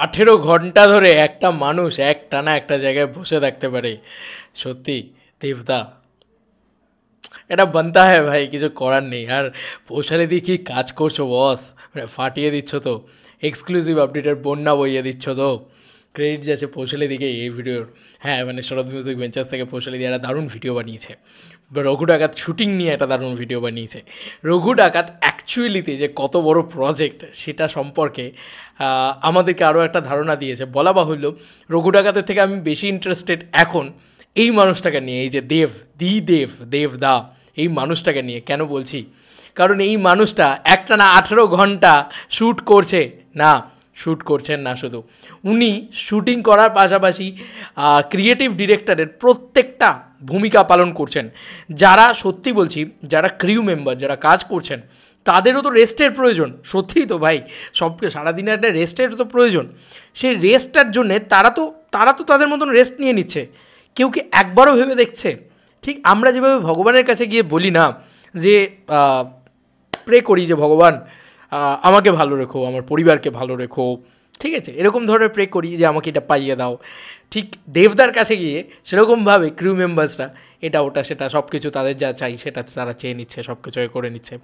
18 ঘন্টা ধরে একটা মানুষ একটানা একটা জায়গায় বসে থাকতে পারে। সত্যি দেবদা, এটা বানতা হ্যাঁ ভাই, কিছু করার নেই। আর পৌশালি দিয়ে কী কাজ করছো বস, মানে ফাটিয়ে দিচ্ছ তো, এক্সক্লুসিভ আপডেটের বন্যা বইয়ে দিচ্ছ তো। ক্রেডিট যাচ্ছে পৌশালি দিকে এই ভিডিওর। হ্যাঁ মানে শরৎ মিউজিক ভেঞ্চার্স থেকে পৌশালি দিয়ে একটা দারুণ ভিডিও বানিয়েছে। রঘু ডাকাত শুটিং নিয়ে একটা দারুণ ভিডিও বানিয়েছে। রঘু ডাকাত অ্যাকচুয়ালিতে যে কত বড় প্রজেক্ট সেটা সম্পর্কে আমাদেরকে আরও একটা ধারণা দিয়েছে। বলা বাহুল্য, রঘু ডাকাতের থেকে আমি বেশি ইন্টারেস্টেড এখন এই মানুষটাকে নিয়ে, এই যে দেবদা, এই মানুষটাকে নিয়ে। কেন বলছি? কারণ এই মানুষটা একটানা 18 ঘন্টা শ্যুট করছে না, শ্যুট করছেন না শুধু, উনি শ্যুটিং করার পাশাপাশি ক্রিয়েটিভ ডিরেক্টরের প্রত্যেকটা ভূমিকা পালন করছেন। যারা সত্যি বলছি, যারা ক্রিউ মেম্বার, যারা কাজ করছেন, তাদেরও তো রেস্টের প্রয়োজন। সত্যিই তো ভাই, সারাদিনের একটা রেস্টের তো প্রয়োজন। সেই রেস্টটার জন্যে তারা তো তাদের মতন রেস্ট নিয়ে নিচ্ছে। কেউ কি একবারও ভেবে দেখছে? ঠিক আমরা যেভাবে ভগবানের কাছে গিয়ে বলি না যে প্রে করি যে ভগবান আমাকে ভালো রেখো, আমার পরিবারকে ভালো রেখো, ঠিক আছে, এরকম ধরনের প্রে করি যে আমাকে এটা পাইয়ে দাও, ঠিক দেবদার কাছে গিয়ে সেরকমভাবে ক্রিউ মেম্বার্সরা এটা ওটা সেটা সব কিছু তাদের যা চাই সেটা তারা চেয়ে নিচ্ছে, সব কিছু করে নিচ্ছে,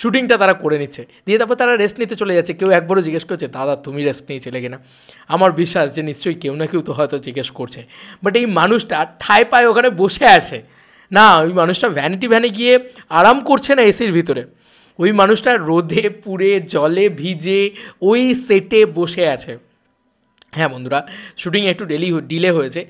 শ্যুটিংটা তারা করে নিচ্ছে, দিয়ে তারপর তারা রেস্ট নিতে চলে যাচ্ছে। কেউ একবারও জিজ্ঞেস করছে দাদা তুমি রেস্ট নিয়েছিলে কিনা? আমার বিশ্বাস যে নিশ্চয়ই কেউ না কেউ তো হয়তো জিজ্ঞেস করছে। বাট এই মানুষটা ঠায় পায়ে ওখানে বসে আছে না, ওই মানুষটা ভ্যানিটি ভ্যানে গিয়ে আরাম করছে না এসির ভিতরে, ওই মানুষটা রোদে পুড়ে জলে ভিজে ওই সেটে বসে আছে। হ্যাঁ বন্ধুরা, শুটিং একটু ডিলে হয়েছে,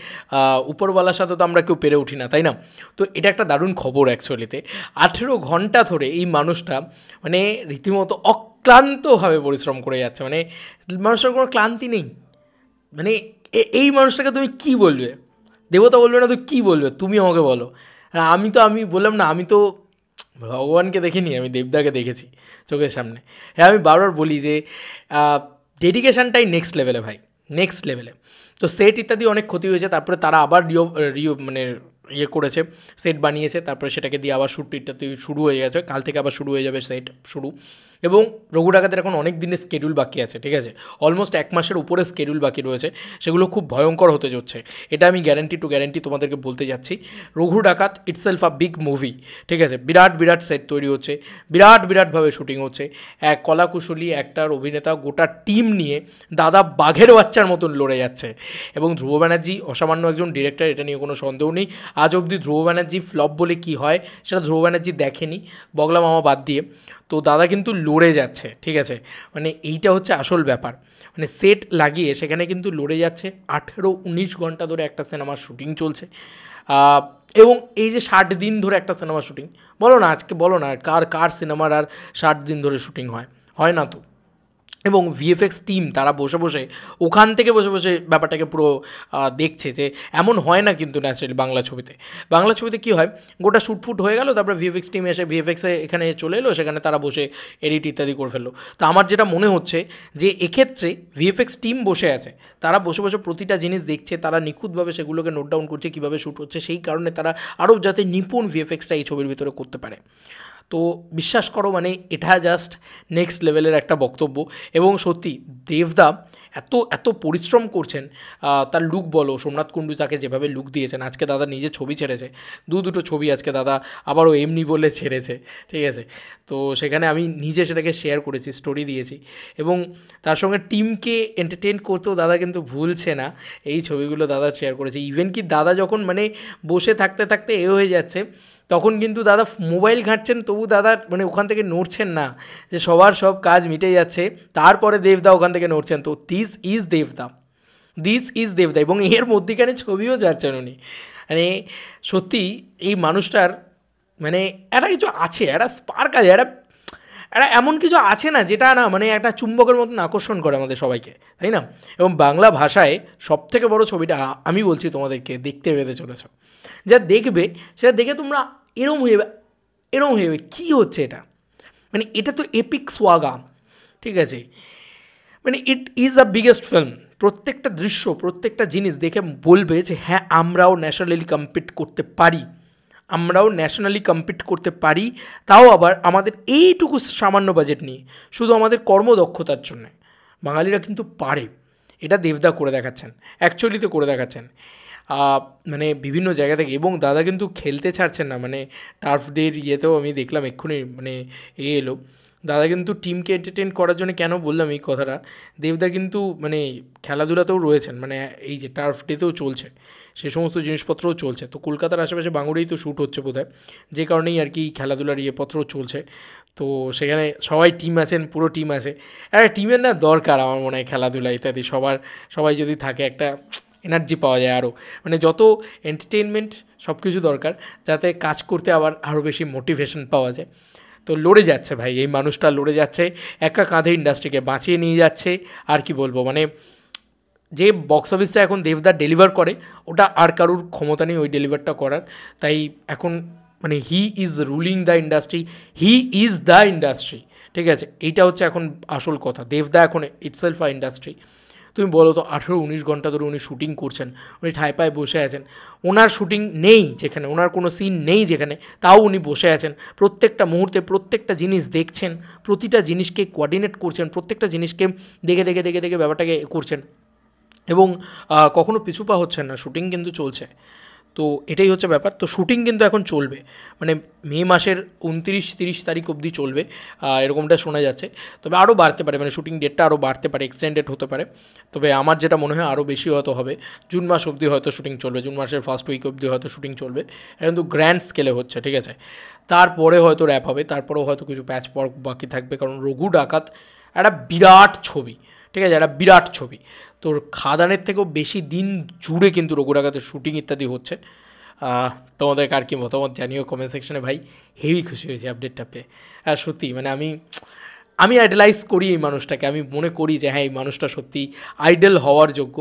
উপরওয়ালার সাথে তো আমরা কেউ পেরে উঠি না, তাই না? তো এটা একটা দারুণ খবর অ্যাকচুয়ালিতে। 18 ঘন্টা ধরে এই মানুষটা মানে রীতিমতো অক্লান্তভাবে পরিশ্রম করে যাচ্ছে, মানে মানুষটার কোনো ক্লান্তি নেই। মানে এই মানুষটাকে তুমি কি বলবে? দেবতা বলবে না তো কী বলবে? তুমি আমাকে বলো। আমি বললাম না, আমি তো ভগবানকে দেখিনি, আমি দেবদাকে দেখেছি চোখের সামনে। হ্যাঁ আমি বারবার বলি যে ডেডিকেশানটাই নেক্সট লেভেলে ভাই, নেক্সট লেভেলে। তো সেট ইত্যাদি অনেক ক্ষতি হয়েছে, তারপরে তারা আবার মানে ইয়ে করেছে, সেট বানিয়েছে, তারপরে সেটাকে দিয়ে আবার শ্যুট ইত্যাদি শুরু হয়ে গেছে। কাল থেকে আবার শুরু হয়ে যাবে সেট শুরু। এবং রঘু ডাকাতের এখন অনেক দিনের স্কেডিউল বাকি আছে, ঠিক আছে, অলমোস্ট 1 মাসের উপরে স্কেডিউল বাকি রয়েছে, সেগুলো খুব ভয়ঙ্কর হতে যাচ্ছে। এটা আমি গ্যারান্টি তোমাদেরকে বলতে যাচ্ছি। রঘু ডাকাত ইটসেলফ আ বিগ মুভি, ঠিক আছে, বিরাট সেট তৈরি হচ্ছে, বিরাটভাবে শুটিং হচ্ছে। এক কলাকুশলী একটার অভিনেতা গোটা টিম নিয়ে দাদা বাঘের বাচ্চার মতন লড়ে যাচ্ছে। এবং ধ্রুব ব্যানার্জি অসামান্য একজন ডিরেক্টর, এটা নিয়ে কোনো সন্দেহ নেই। আজ অবধি ধ্রুব ব্যানার্জি ফ্লপ বলে কি হয় সেটা ধ্রুব ব্যানার্জি দেখেনি, বগলা মামা বাদ দিয়ে। তো দাদা কিন্তু লড়ে যাচ্ছে, ঠিক আছে, মানে এইটা হচ্ছে আসল ব্যাপার। মানে সেট লাগিয়ে সেখানে কিন্তু লড়ে যাচ্ছে। 18-19 ঘন্টা ধরে একটা সিনেমার শুটিং চলছে। এবং এই যে 60 দিন ধরে একটা সিনেমার শুটিং, বলো না আজকে, বলো না কার সিনেমার আর 60 দিন ধরে শুটিং হয় না তো। এবং ভিএফএক্স টিম তারা বসে বসে ওখান থেকে বসে ব্যাপারটাকে পুরো দেখছে যে এমন হয় না কিন্তু ন্যাচারালি বাংলা ছবিতে কী হয়, গোটা শ্যুটফুট হয়ে গেল, তারপরে ভিএফএক্স টিম এসে ভিএফএক্সে এখানে চলে এলো, সেখানে তারা বসে এডিট ইত্যাদি করে ফেললো। তো আমার যেটা মনে হচ্ছে যে এক্ষেত্রে ভিএফএক্স টিম বসে আছে, তারা বসে প্রতিটা জিনিস দেখছে, তারা নিখুঁতভাবে সেগুলোকে নোট ডাউন করছে কীভাবে শ্যুট হচ্ছে, সেই কারণে তারা আরও যাতে নিপুণ ভিএফএক্সটা এই ছবির ভিতরে করতে পারে। তো বিশ্বাস করো মানে এটা জাস্ট নেক্সট লেভেলের একটা বক্তব্য। এবং সত্যি দেবদা এত পরিশ্রম করছেন, তার লুক বলো, সোমনাথ কুণ্ডু তাকে যেভাবে লুক দিয়েছেন, আজকে দাদা নিজে ছবি ছেড়েছে, দুটো ছবি আজকে দাদা আবারও এমনি বলে ছেড়েছে, ঠিক আছে। তো সেখানে আমি নিজে সেটাকে শেয়ার করেছি, স্টোরি দিয়েছি, এবং তার সঙ্গে টিমকে এন্টারটেন করতেও দাদা কিন্তু ভুলছে না, এই ছবিগুলো দাদা শেয়ার করেছে। ইভেন কি দাদা যখন মানে বসে থাকতে হয়ে যাচ্ছে, তখন কিন্তু দাদা মোবাইল ঘাঁটছেন, তবু দাদা মানে ওখান থেকে নড়ছেন না, যে সবার সব কাজ মিটে যাচ্ছে, তারপরে দেবদা ওখান থেকে নড়ছেন। তো দিস ইজ দেবদা, এবং এর মধ্যিখানে ছবিও যাচ্ছেন উনি। মানে সত্যি এই মানুষটার মানে একটা কিছু আছে, একটা স্পার্ক আছে, একটা এমন কিছু আছে না যেটা না মানে একটা চুম্বকের মতন আকর্ষণ করে আমাদের সবাইকে, তাই না? এবং বাংলা ভাষায় সবথেকে বড় ছবিটা আমি বলছি তোমাদেরকে, দেখতে পেতে চলেছ, যা দেখবে সেটা দেখে তোমরা এরম হয়ে যাবে কী হচ্ছে এটা, মানে এটা তো এপিক সোয়াগা, ঠিক আছে, মানে it is a biggest film. প্রত্যেকটা দৃশ্য, প্রত্যেকটা জিনিস দেখে বলবে যে হ্যাঁ আমরাও ন্যাশনালি কম্পিট করতে পারি, তাও আবার আমাদের এইটুকু সামান্য বাজেট নিয়ে, শুধু আমাদের কর্মদক্ষতার জন্যে। বাঙালিরা কিন্তু পারে, এটা দেবদা করে দেখাচ্ছেন, অ্যাকচুয়ালি তো করে দেখাচ্ছেন। মানে বিভিন্ন জায়গা থেকে, এবং দাদা কিন্তু খেলতে ছাড়ছেন না, মানে টার্ফ ডের ইয়েতেও আমি দেখলাম এক্ষুনি মানে এলো, দাদা কিন্তু টিমকে এন্টারটেন করার জন্য, কেন বললাম এই কথাটা, দেবদা কিন্তু মানে খেলাধুলাতেও রয়েছেন, মানে এই যে টার্ফ ডেতেও চলছে, সে সমস্ত জিনিসপত্রও চলছে। তো কলকাতার আশেপাশে বাঙুরেই তো শ্যুট হচ্ছে বোধহয়, যে কারণেই আর কি খেলাধুলার ইয়েপত্রও চলছে। তো সেখানে সবাই টিম আছেন, পুরো টিম আছে। একটা টিমের না দরকার আমার মনে হয়, খেলাধুলা ইত্যাদি সবাই যদি থাকে একটা এনার্জি পাওয়া যায় আরও, মানে যত এন্টারটেনমেন্ট সব কিছু দরকার, যাতে কাজ করতে আরও বেশি মোটিভেশন পাওয়া যায়। তো লড়ে যাচ্ছে ভাই, এই মানুষটা লড়ে যাচ্ছে, একা কাঁধে ইন্ডাস্ট্রিকে বাঁচিয়ে নিয়ে যাচ্ছে। আর কি বলবো, মানে যে বক্স অফিসটা এখন দেবদার ডেলিভার করে, ওটা আর কারুর ক্ষমতা নেই ওই ডেলিভারটা করার। তাই এখন মানে he is ruling the industry, he is the industry, ঠিক আছে, এইটা হচ্ছে এখন আসল কথা। দেবদা এখন ইটসেলফ আ ইন্ডাস্ট্রি। তুমি বলো তো, 18-19 ঘন্টা ধরে উনি শ্যুটিং করছেন, উনি ঠায় পায়ে বসে আছেন, ওনার শ্যুটিং নেই যেখানে, ওনার কোনো সিন নেই যেখানে, তাও উনি বসে আছেন, প্রত্যেকটা মুহূর্তে প্রত্যেকটা জিনিস দেখছেন, প্রতিটা জিনিসকে কোঅর্ডিনেট করছেন, প্রত্যেকটা জিনিসকে দেখে দেখে দেখে দেখে ব্যাপারটাকে করছেন, এবং কখনো পিছু পা হচ্ছেন না, শ্যুটিং কিন্তু চলছে। তো এটাই হচ্ছে ব্যাপার। তো শ্যুটিং কিন্তু এখন চলবে, মানে মে মাসের 29-30 তারিখ অবধি চলবে, এরকমটা শোনা যাচ্ছে। তবে আরও বাড়তে পারে, মানে শ্যুটিং ডেটটা আরও বাড়তে পারে, এক্সটেন্ডেড হতে পারে। তবে আমার যেটা মনে হয় আরও বেশি হয়তো হবে, জুন মাস অবধি হয়তো শ্যুটিং চলবে, জুন মাসের ফার্স্ট উইক অবধি হয়তো শ্যুটিং চলবে। এটা কিন্তু গ্র্যান্ড স্কেলে হচ্ছে, ঠিক আছে। তারপরে হয়তো র্যাপ হবে, তারপরেও হয়তো কিছু প্যাচ ওয়ার্ক বাকি থাকবে, কারণ রঘু ডাকাত একটা বিরাট ছবি, ঠিক আছে, একটা বিরাট ছবি। তোর খাদানের থেকেও বেশি দিন জুড়ে কিন্তু রঘু ডাকাতের শ্যুটিং ইত্যাদি হচ্ছে। তোমাদের আর কি মতামত জানিও কমেন্ট সেকশনে ভাই, হেভি খুশি হয়েছি আপডেটটা পেয়ে। আর সত্যি মানে আমি আইডলাইজ করি এই মানুষটাকে, আমি মনে করি যে হ্যাঁ এই মানুষটা সত্যি আইডল হওয়ার যোগ্য,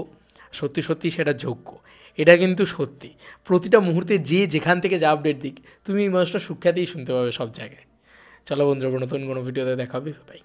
সত্যি সত্যি সেটা যোগ্য, এটা কিন্তু সত্যি। প্রতিটা মুহূর্তে যে যেখান থেকে যা আপডেট দিক, তুমি এই মানুষটা সুখ্যাতেই শুনতে পাবে সব জায়গায়। চলো বন্ধুরা, নতুন কোনো ভিডিওতে দেখাবে, ভাই।